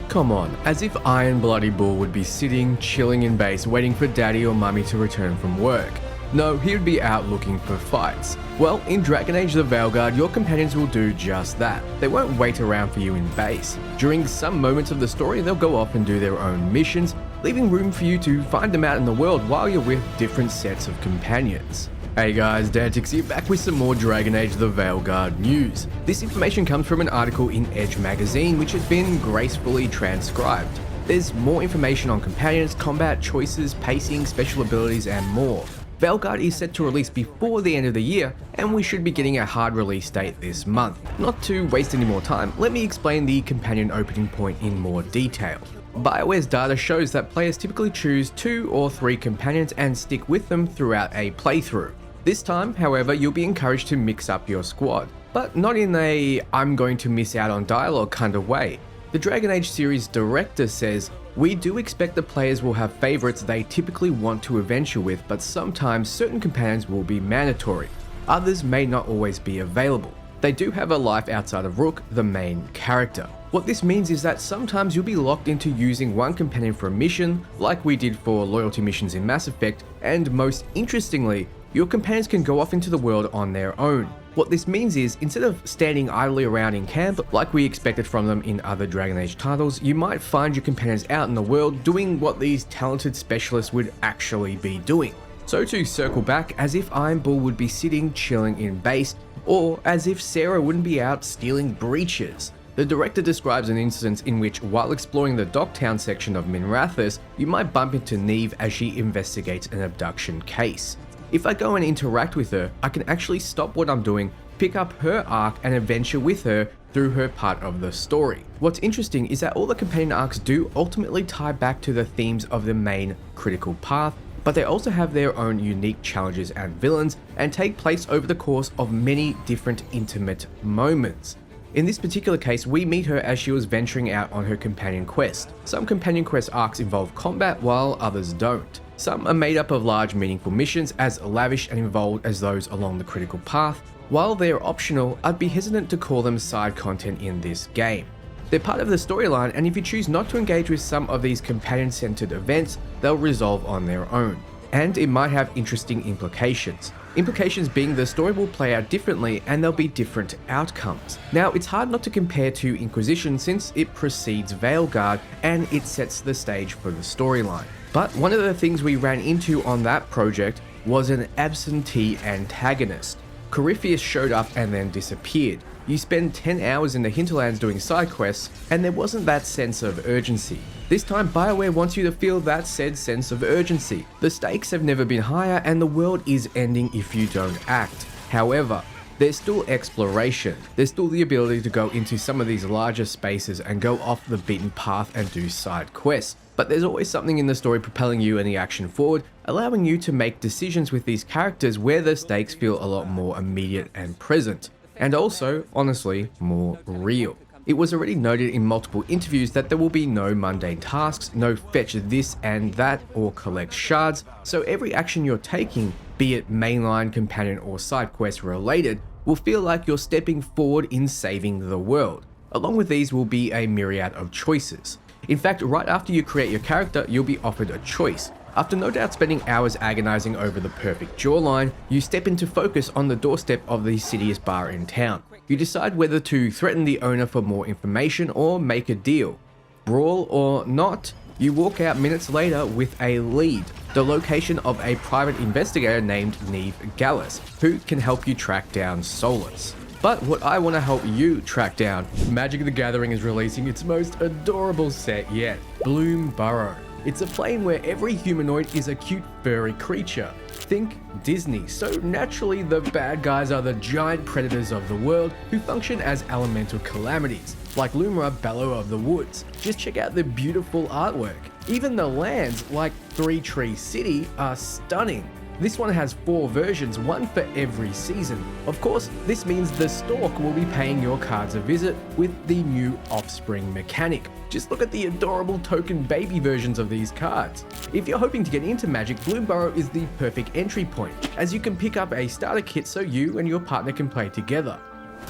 Come on, as if Iron Bloody Bull would be sitting, chilling in base, waiting for daddy or mummy to return from work. No, he would be out looking for fights. Well, in Dragon Age the Veilguard, your companions will do just that. They won't wait around for you in base. During some moments of the story, they'll go off and do their own missions, leaving room for you to find them out in the world while you're with different sets of companions. Hey guys, Dantix here, back with some more Dragon Age the Veilguard news. This information comes from an article in Age magazine, which has been gracefully transcribed. There's more information on companions, combat choices, pacing, special abilities, and more. Veilguard is set to release before the end of the year, and we should be getting a hard release date this month. Not to waste any more time, let me explain the companion opening point in more detail. BioWare's data shows that players typically choose 2 or 3 companions and stick with them throughout a playthrough. This time, however, you'll be encouraged to mix up your squad, but not in a "I'm going to miss out on dialogue" kind of way. The Dragon Age series director says, "We do expect the players will have favorites they typically want to adventure with, but sometimes certain companions will be mandatory. Others may not always be available. They do have a life outside of Rook, the main character." What this means is that sometimes you'll be locked into using one companion for a mission, like we did for loyalty missions in Mass Effect, and most interestingly, your companions can go off into the world on their own. What this means is, instead of standing idly around in camp like we expected from them in other Dragon Age titles, you might find your companions out in the world doing what these talented specialists would actually be doing. So to circle back, as if Iron Bull would be sitting chilling in base, or as if Sarah wouldn't be out stealing breaches. The director describes an instance in which, while exploring the Docktown section of Minrathous, you might bump into Neve as she investigates an abduction case. If I go and interact with her, I can actually stop what I'm doing, pick up her arc and adventure with her through her part of the story. What's interesting is that all the companion arcs do ultimately tie back to the themes of the main critical path, but they also have their own unique challenges and villains and take place over the course of many different intimate moments. In this particular case, we meet her as she was venturing out on her companion quest. Some companion quest arcs involve combat while others don't. Some are made up of large meaningful missions, as lavish and involved as those along the critical path. While they're optional, I'd be hesitant to call them side content in this game. They're part of the storyline, and if you choose not to engage with some of these companion-centered events, they'll resolve on their own. And it might have interesting implications. Implications being the story will play out differently and there'll be different outcomes. Now, it's hard not to compare to Inquisition since it precedes Veilguard and it sets the stage for the storyline. But one of the things we ran into on that project was an absentee antagonist. Corypheus showed up and then disappeared. You spend 10 hours in the hinterlands doing side quests, and there wasn't that sense of urgency. This time, BioWare wants you to feel that said sense of urgency. The stakes have never been higher, and the world is ending if you don't act. However, there's still exploration. There's still the ability to go into some of these larger spaces and go off the beaten path and do side quests. But there's always something in the story propelling you and the action forward, allowing you to make decisions with these characters where the stakes feel a lot more immediate and present. And also, honestly, more real. It was already noted in multiple interviews that there will be no mundane tasks, no fetch this and that or collect shards, so every action you're taking, be it mainline, companion or side quest related, will feel like you're stepping forward in saving the world. Along with these will be a myriad of choices. In fact, right after you create your character, you'll be offered a choice. After no doubt spending hours agonizing over the perfect jawline, you step into focus on the doorstep of the citiest bar in town. You decide whether to threaten the owner for more information or make a deal. Brawl or not, you walk out minutes later with a lead, the location of a private investigator named Neve Gallus, who can help you track down Solus. But what I want to help you track down, Magic the Gathering is releasing its most adorable set yet, Bloom Burrow. It's a plane where every humanoid is a cute furry creature. Think Disney, so naturally the bad guys are the giant predators of the world who function as elemental calamities, like Lumra, Bellow of the Woods. Just check out the beautiful artwork. Even the lands, like Three Tree City, are stunning. This one has 4 versions, one for every season. Of course, this means the Stork will be paying your cards a visit with the new Offspring mechanic. Just look at the adorable token baby versions of these cards. If you're hoping to get into Magic, Bloom Burrow is the perfect entry point, as you can pick up a starter kit so you and your partner can play together.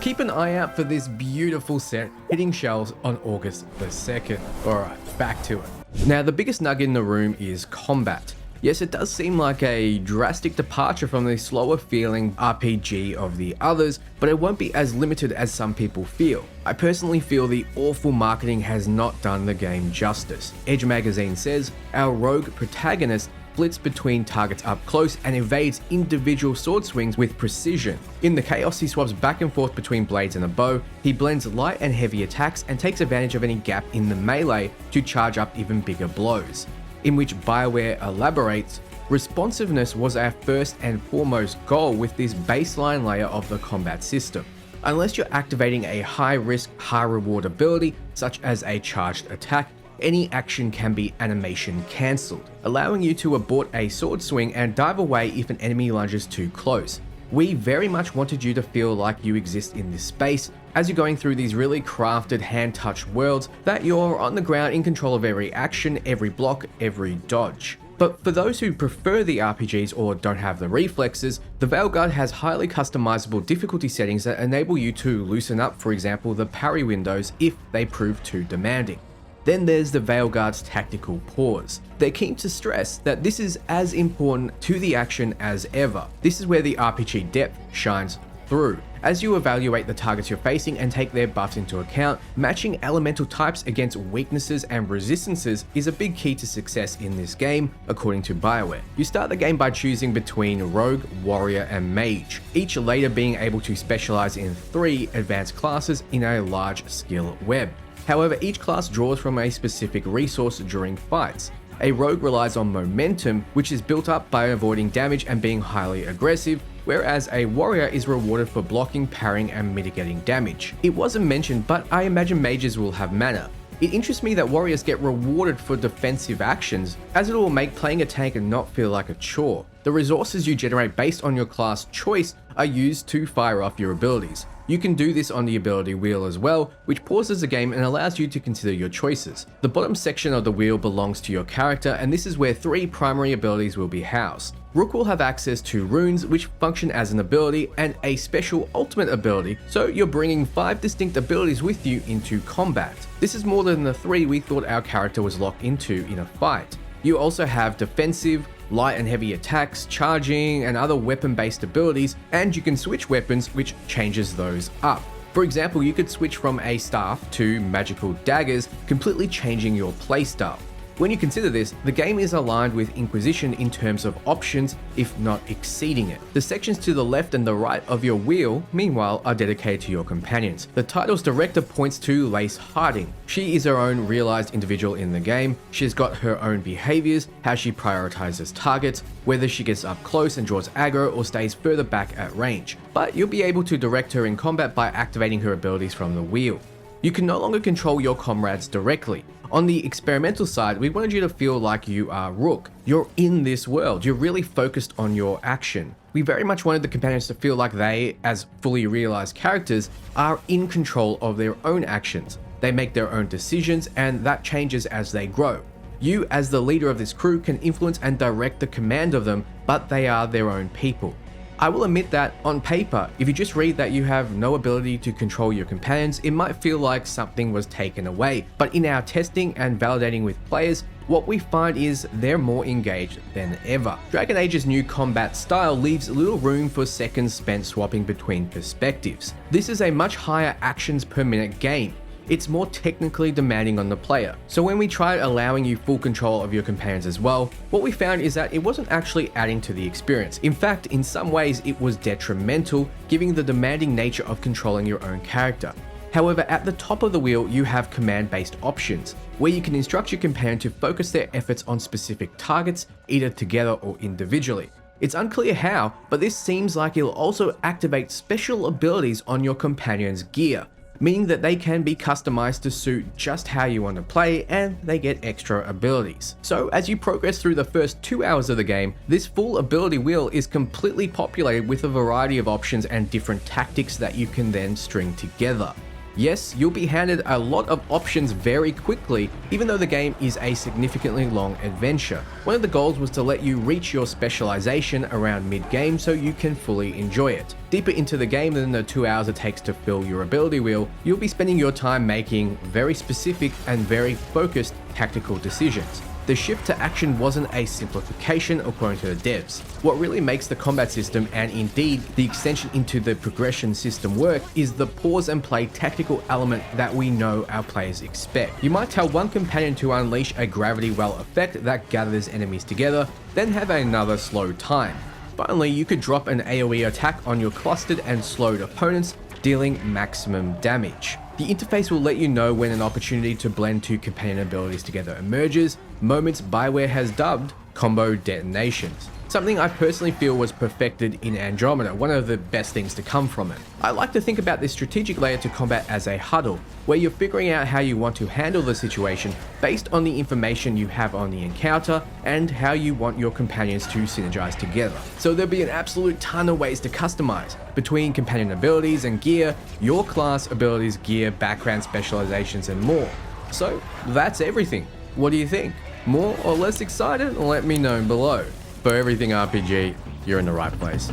Keep an eye out for this beautiful set hitting shelves on August the 2nd. Alright, back to it. Now, the biggest nugget in the room is combat. Yes, it does seem like a drastic departure from the slower feeling RPG of the others, but it won't be as limited as some people feel. I personally feel the awful marketing has not done the game justice. Edge magazine says, our rogue protagonist splits between targets up close and evades individual sword swings with precision. In the chaos, he swaps back and forth between blades and a bow, he blends light and heavy attacks and takes advantage of any gap in the melee to charge up even bigger blows. In which BioWare elaborates, responsiveness was our first and foremost goal with this baseline layer of the combat system. Unless you're activating a high-risk, high-reward ability, such as a charged attack, any action can be animation cancelled, allowing you to abort a sword swing and dive away if an enemy lunges too close. We very much wanted you to feel like you exist in this space as you're going through these really crafted hand-touched worlds, that you're on the ground in control of every action, every block, every dodge. But for those who prefer the RPGs or don't have the reflexes, the Veilguard has highly customizable difficulty settings that enable you to loosen up, for example, the parry windows if they prove too demanding. Then there's the Veilguard's tactical pause. They're keen to stress that this is as important to the action as ever. This is where the RPG depth shines through. As you evaluate the targets you're facing and take their buffs into account, matching elemental types against weaknesses and resistances is a big key to success in this game, according to BioWare. You start the game by choosing between Rogue, Warrior, and Mage, each later being able to specialize in 3 advanced classes in a large skill web. However, each class draws from a specific resource during fights. A Rogue relies on momentum, which is built up by avoiding damage and being highly aggressive, whereas a Warrior is rewarded for blocking, parrying, and mitigating damage. It wasn't mentioned, but I imagine mages will have mana. It interests me that warriors get rewarded for defensive actions, as it will make playing a tank not feel like a chore. The resources you generate based on your class choice are used to fire off your abilities. You can do this on the ability wheel as well, which pauses the game and allows you to consider your choices. The bottom section of the wheel belongs to your character, and this is where 3 primary abilities will be housed. Rook will have access to runes, which function as an ability, and a special ultimate ability, so you're bringing 5 distinct abilities with you into combat. This is more than the 3 we thought our character was locked into in a fight. You also have defensive, light and heavy attacks, charging, and other weapon-based abilities, and you can switch weapons, which changes those up. For example, you could switch from a staff to magical daggers, completely changing your playstyle. When you consider this, the game is aligned with Inquisition in terms of options, if not exceeding it. The sections to the left and the right of your wheel, meanwhile, are dedicated to your companions. The title's director points to Lace Harding. She is her own realized individual in the game. She's got her own behaviors, how she prioritizes targets, whether she gets up close and draws aggro or stays further back at range. But you'll be able to direct her in combat by activating her abilities from the wheel. You can no longer control your comrades directly. On the experimental side, we wanted you to feel like you are Rook. You're in this world, you're really focused on your action. We very much wanted the companions to feel like they, as fully realized characters, are in control of their own actions. They make their own decisions, and that changes as they grow. You, as the leader of this crew, can influence and direct the command of them, but they are their own people. I will admit that, on paper, if you just read that you have no ability to control your companions, it might feel like something was taken away. But in our testing and validating with players, what we find is they're more engaged than ever. Dragon Age's new combat style leaves little room for seconds spent swapping between perspectives. This is a much higher actions per minute game. It's more technically demanding on the player. So when we tried allowing you full control of your companions as well, what we found is that it wasn't actually adding to the experience. In fact, in some ways it was detrimental, given the demanding nature of controlling your own character. However, at the top of the wheel, you have command-based options, where you can instruct your companion to focus their efforts on specific targets, either together or individually. It's unclear how, but this seems like it'll also activate special abilities on your companion's gear, meaning that they can be customized to suit just how you want to play, and they get extra abilities. So as you progress through the first 2 hours of the game, this full ability wheel is completely populated with a variety of options and different tactics that you can then string together. Yes, you'll be handed a lot of options very quickly, even though the game is a significantly long adventure. One of the goals was to let you reach your specialization around mid-game so you can fully enjoy it. Deeper into the game than the 2 hours it takes to fill your ability wheel, you'll be spending your time making very specific and very focused tactical decisions. The shift to action wasn't a simplification according to the devs. What really makes the combat system, and indeed the extension into the progression system work, is the pause and play tactical element that we know our players expect. You might tell one companion to unleash a gravity well effect that gathers enemies together, then have another slow time. Finally, you could drop an AoE attack on your clustered and slowed opponents, dealing maximum damage. The interface will let you know when an opportunity to blend two companion abilities together emerges, moments BioWare has dubbed combo detonations. Something I personally feel was perfected in Andromeda, one of the best things to come from it. I like to think about this strategic layer to combat as a huddle, where you're figuring out how you want to handle the situation based on the information you have on the encounter and how you want your companions to synergize together. So there'll be an absolute ton of ways to customize between companion abilities and gear, your class abilities, gear, background specializations, and more. So that's everything. What do you think? More or less excited? Let me know below. For everything RPG, you're in the right place.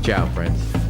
Ciao, friends.